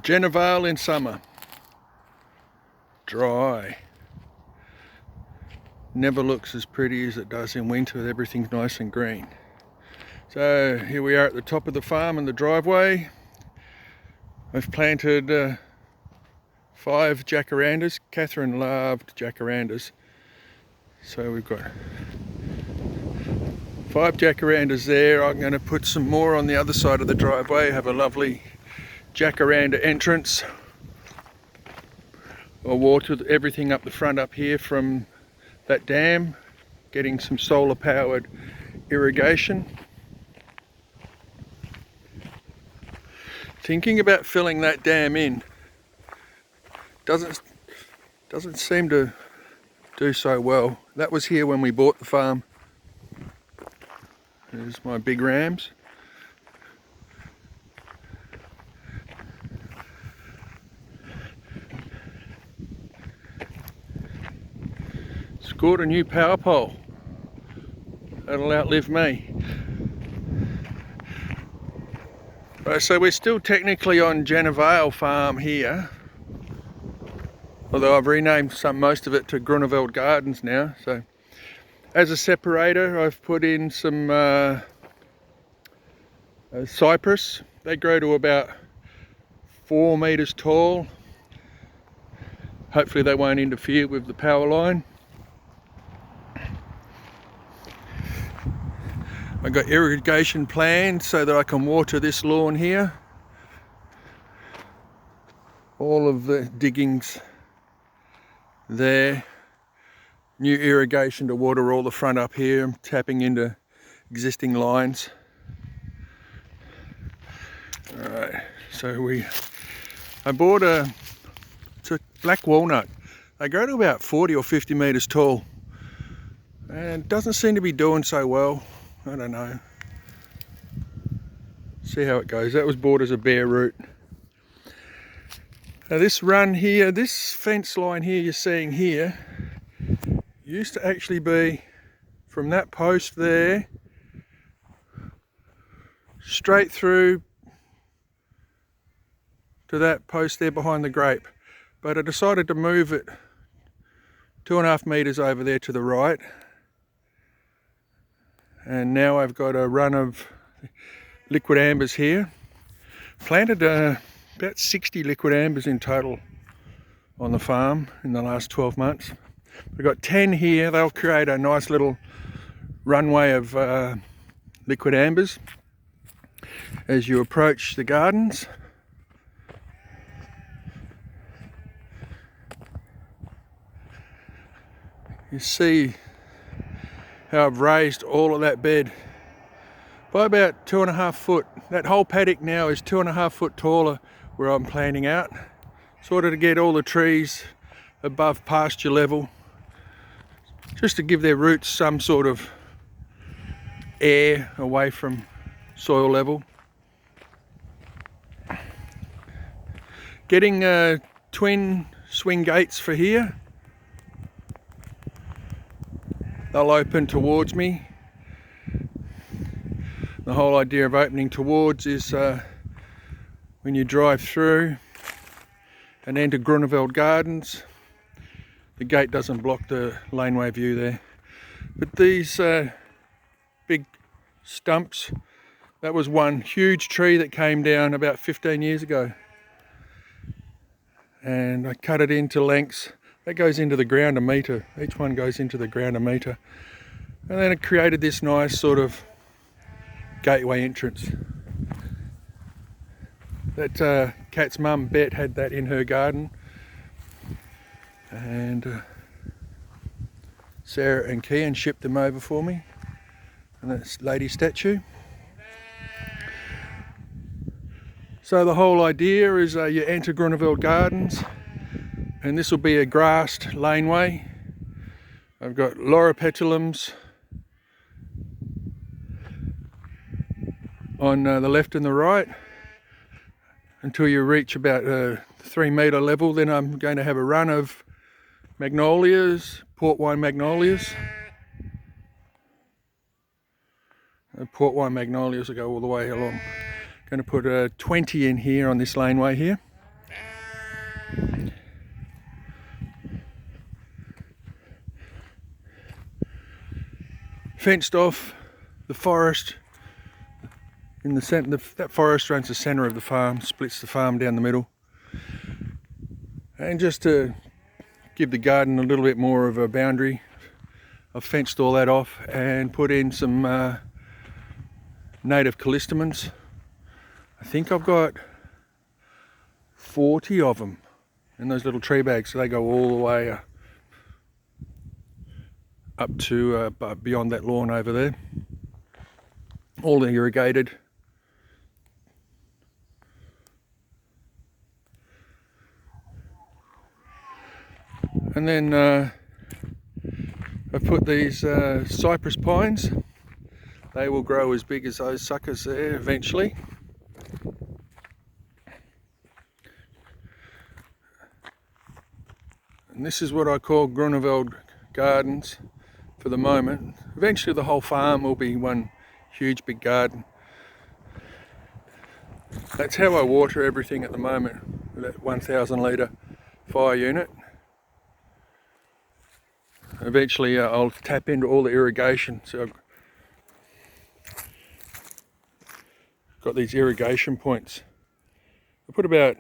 Jenna Vale in summer. Dry. Never looks as pretty as it does in winter. Everything's nice and green. So here we are at the top of the farm and the driveway. I've planted 5 jacarandas. Catherine loved jacarandas. So we've got 5 jacarandas there. I'm going to put some more on the other side of the driveway. Have a lovely jacaranda entrance. I'll water everything up the front up here from that dam, getting some solar powered irrigation. Thinking about filling that dam in. Doesn't seem to do so well. That was here when we bought the farm. There's my big rams. Scored a new power pole. That'll outlive me. Right, so we're still technically on Jenna Vale farm here. Although I've renamed most of it to Groeneveld Gardens now. So as a separator, I've put in some cypress. They grow to about 4 meters tall. Hopefully they won't interfere with the power line. I've got irrigation planned so that I can water this lawn here. All of the diggings there. New irrigation to water all the front up here. I'm tapping into existing lines. Alright, so I bought it's a black walnut. They grow to about 40 or 50 meters tall. And it doesn't seem to be doing so well. I don't know. See how it goes. That was bought as a bare root. Now this run here, this fence line here you're seeing here, used to actually be from that post there, straight through to that post there behind the grape. But I decided to move it 2.5 meters over there to the right. And now I've got a run of liquid ambers here. Planted about 60 liquid ambers in total on the farm in the last 12 months. We've got 10 here. They'll create a nice little runway of liquid ambers as you approach the gardens. You see how I've raised all of that bed by about 2.5 foot. That whole paddock now is 2.5 foot taller where I'm planting out, sort of to get all the trees above pasture level, just to give their roots some sort of air away from soil level. Getting twin swing gates for here. They'll open towards me. The whole idea of opening towards is when you drive through and enter Groeneveld Gardens, the gate doesn't block the laneway view there. But these big stumps, that was one huge tree that came down about 15 years ago. And I cut it into lengths. That goes into the ground a metre. Each one goes into the ground a metre. And then it created this nice sort of gateway entrance. That Kat's mum, Bet, had that in her garden. And Sarah and Kian shipped them over for me. And that's lady statue. So the whole idea is you enter Groeneveld Gardens, and this will be a grassed laneway. I've got loropetalums on the left and the right until you reach about 3 metre level. Then I'm going to have a run of magnolias, port wine magnolias. Port wine magnolias will go all the way along. Going to put 20 in here on this laneway here. fenced off the forest in the centre. That forest runs the centre of the farm, splits the farm down the middle. And just to give the garden a little bit more of a boundary, I've fenced all that off and put in some native callistemons. I think I've got 40 of them in those little tree bags, so they go all the way up to beyond that lawn over there. All irrigated. And then I've put these cypress pines. They will grow as big as those suckers there eventually. And this is what I call Groeneveld Gardens for the moment. Eventually the whole farm will be one huge big garden. That's how I water everything at the moment, with that 1,000 litre fire unit. Eventually I'll tap into all the irrigation. So I've got these irrigation points. I put about,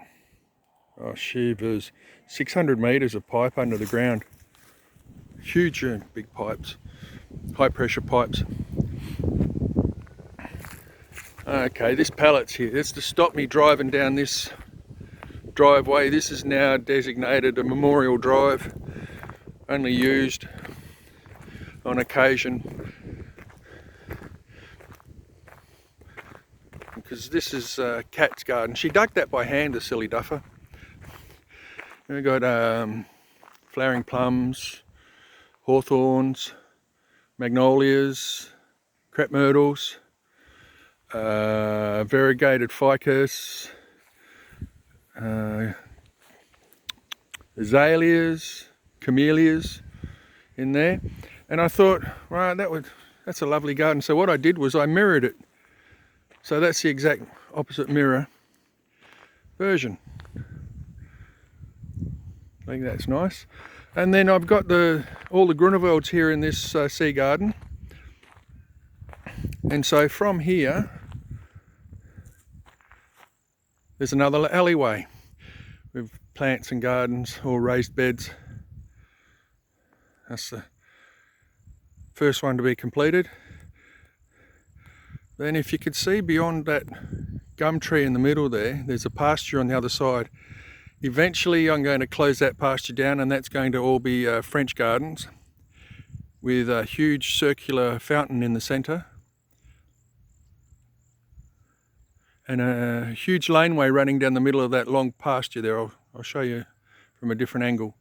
oh shivers, 600 metres of pipe under the ground. Huge big pipes, high pressure pipes. Okay, this pallet's here. That's to stop me driving down this driveway. This is now designated a memorial drive, only used on occasion, because this is Kat's garden. She dug that by hand, the silly duffer. We've got flowering plums, hawthorns, magnolias, crap myrtles, variegated ficus, azaleas, camellias in there. And I thought, right, that's a lovely garden. So what I did was I mirrored it. So that's the exact opposite mirror version. I think that's nice. And then I've got all the Groenevelds here in this sea garden. And so from here, there's another alleyway with plants and gardens, or raised beds. That's the first one to be completed. Then if you could see beyond that gum tree in the middle there, there's a pasture on the other side. Eventually I'm going to close that pasture down, and that's going to all be French gardens with a huge circular fountain in the centre and a huge laneway running down the middle of that long pasture there. I'll show you from a different angle.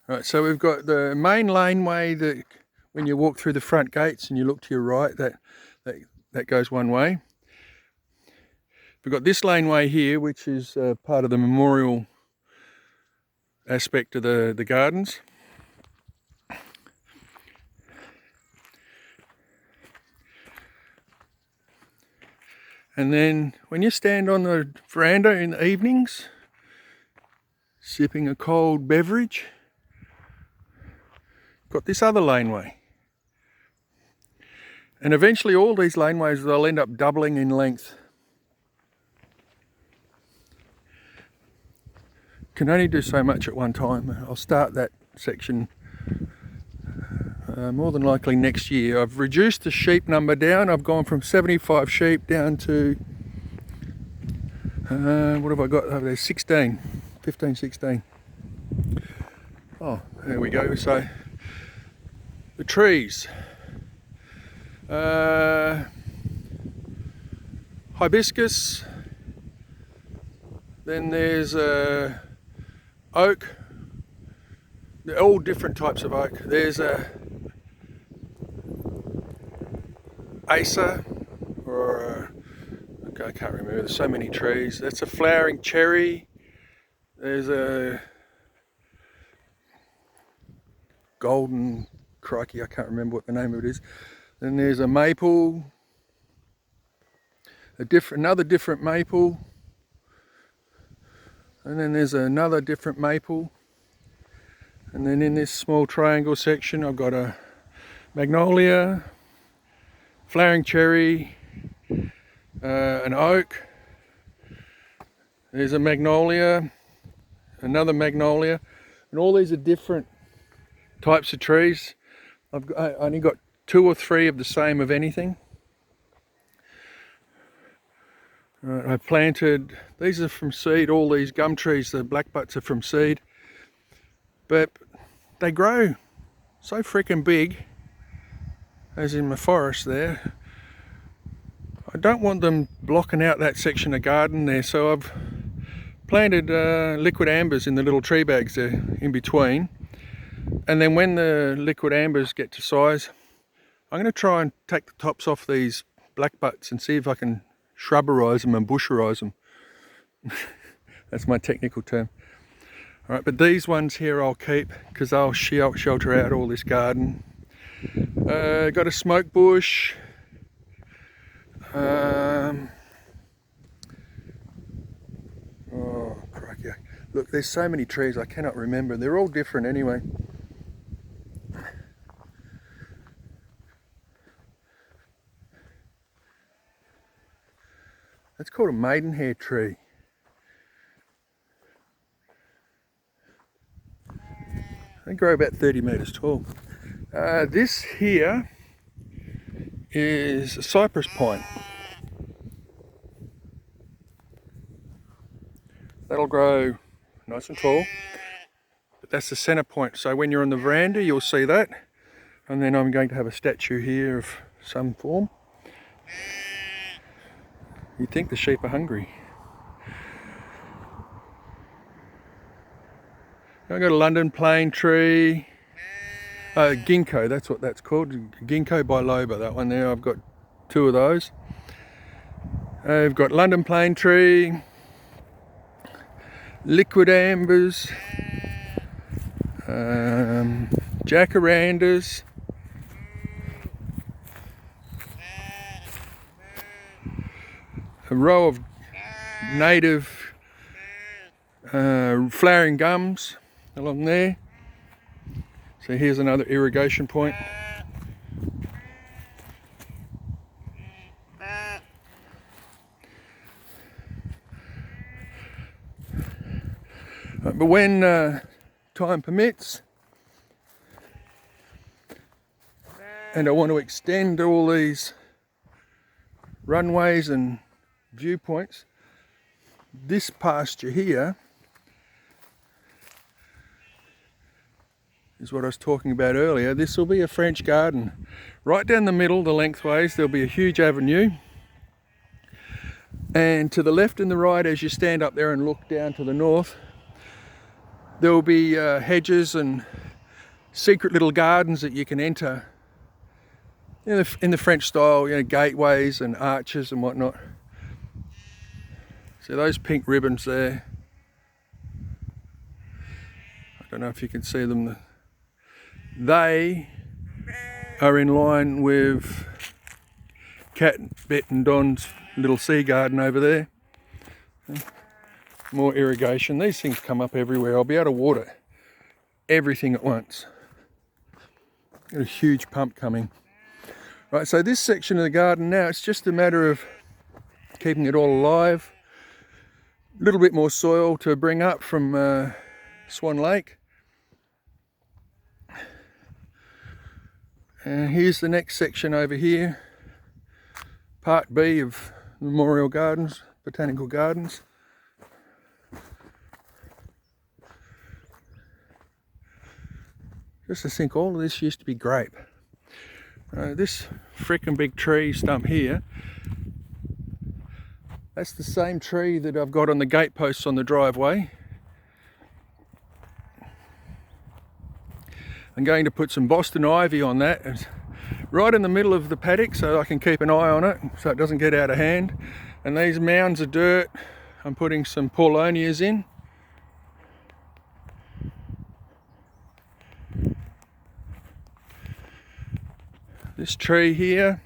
Right, so we've got the main laneway that when you walk through the front gates and you look to your right, that goes one way. We've got this laneway here, which is part of the memorial aspect of the gardens. And then when you stand on the veranda in the evenings, sipping a cold beverage, got this other laneway. And eventually all these laneways, they'll end up doubling in length. Can only do so much at one time. I'll start that section more than likely next year. I've reduced the sheep number down. I've gone from 75 sheep down to, what have I got over there? 16, 15, 16. Oh, there we go. So the trees. Hibiscus. Then there's oak. They're all different types of oak. There's a Acer, or I can't remember. There's so many trees. That's a flowering cherry. There's a golden, crikey, I can't remember what the name of it is. Then there's a maple, another different maple. And then there's another different maple. And then in this small triangle section I've got a magnolia, flowering cherry, an oak. There's a magnolia, another magnolia, and all these are different types of trees. I only got 2 or 3 of the same of anything. I planted, these are from seed, all these gum trees, the blackbutts are from seed. But they grow so freaking big, as in my forest there. I don't want them blocking out that section of garden there, so I've planted liquid ambers in the little tree bags there in between. And then when the liquid ambers get to size, I'm going to try and take the tops off these blackbutts and see if I can shrubberise them and busherise them. That's my technical term. All right, but these ones here I'll keep because they'll shelter out all this garden. Got a smoke bush. Oh, crikey. Look, there's so many trees I cannot remember. They're all different anyway. That's called a maidenhair tree. They grow about 30 metres tall. This here is a cypress pine. That'll grow nice and tall, but that's the centre point. So when you're on the veranda, you'll see that. And then I'm going to have a statue here of some form. You'd think the sheep are hungry. I've got a London plane tree. Ginkgo, that's what that's called. Ginkgo biloba, that one there. I've got 2 of those. I've got London plane tree, liquid ambers, jacarandas, a row of native flowering gums along there. So here's another irrigation point. But when time permits, and I want to extend all these runways and viewpoints, this pasture here is what I was talking about earlier. This will be a French garden. Right down the middle, the lengthways, there'll be a huge avenue. And to the left and the right, as you stand up there and look down to the north, there will be hedges and secret little gardens that you can enter in the French style, you know, gateways and arches and whatnot. So those pink ribbons there, I don't know if you can see them. They are in line with Cat, Bet and Don's little sea garden over there. More irrigation. These things come up everywhere. I'll be able to water everything at once. Got a huge pump coming. Right, so this section of the garden now, it's just a matter of keeping it all alive. A little bit more soil to bring up from Swan Lake. And here's the next section over here. Part B of Memorial Gardens, Botanical Gardens. Just to think, all of this used to be grape. This freaking big tree stump here, that's the same tree that I've got on the gate posts on the driveway. I'm going to put some Boston ivy on that. It's right in the middle of the paddock so I can keep an eye on it so it doesn't get out of hand. And these mounds of dirt, I'm putting some paulownias in. This tree here,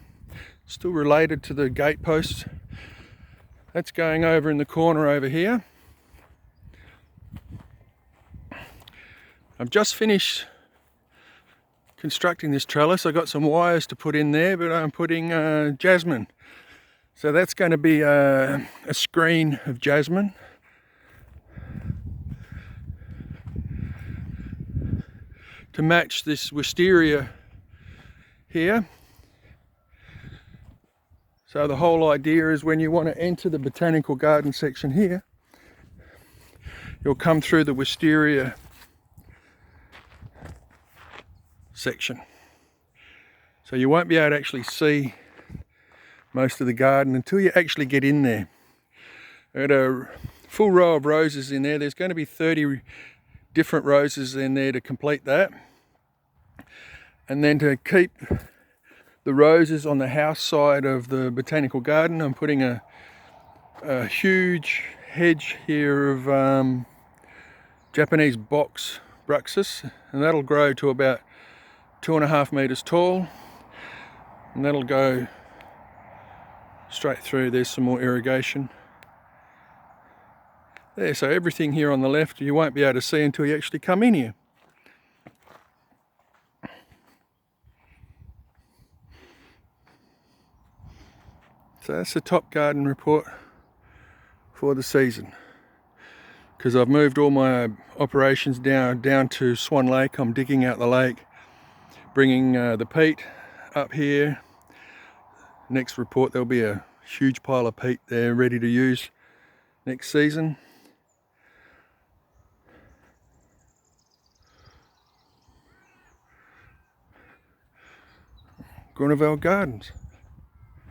still related to the gate posts, that's going over in the corner over here. I've just finished constructing this trellis. I got some wires to put in there, but I'm putting jasmine. So that's going to be a screen of jasmine. To match this wisteria here. So the whole idea is when you want to enter the botanical garden section here, you'll come through the wisteria section. So you won't be able to actually see most of the garden until you actually get in there. I've got a full row of roses in there. There's going to be 30 different roses in there to complete that. And then to keep the roses on the house side of the botanical garden, I'm putting a huge hedge here of Japanese box bruxus, and that'll grow to about 2.5 meters tall, and that'll go straight through. There's some more irrigation there, so everything here on the left you won't be able to see until you actually come in here. So that's the top garden report for the season. Because I've moved all my operations down to Swan Lake. I'm digging out the lake, bringing the peat up here. Next report there'll be a huge pile of peat there ready to use next season. Groeneveld Gardens.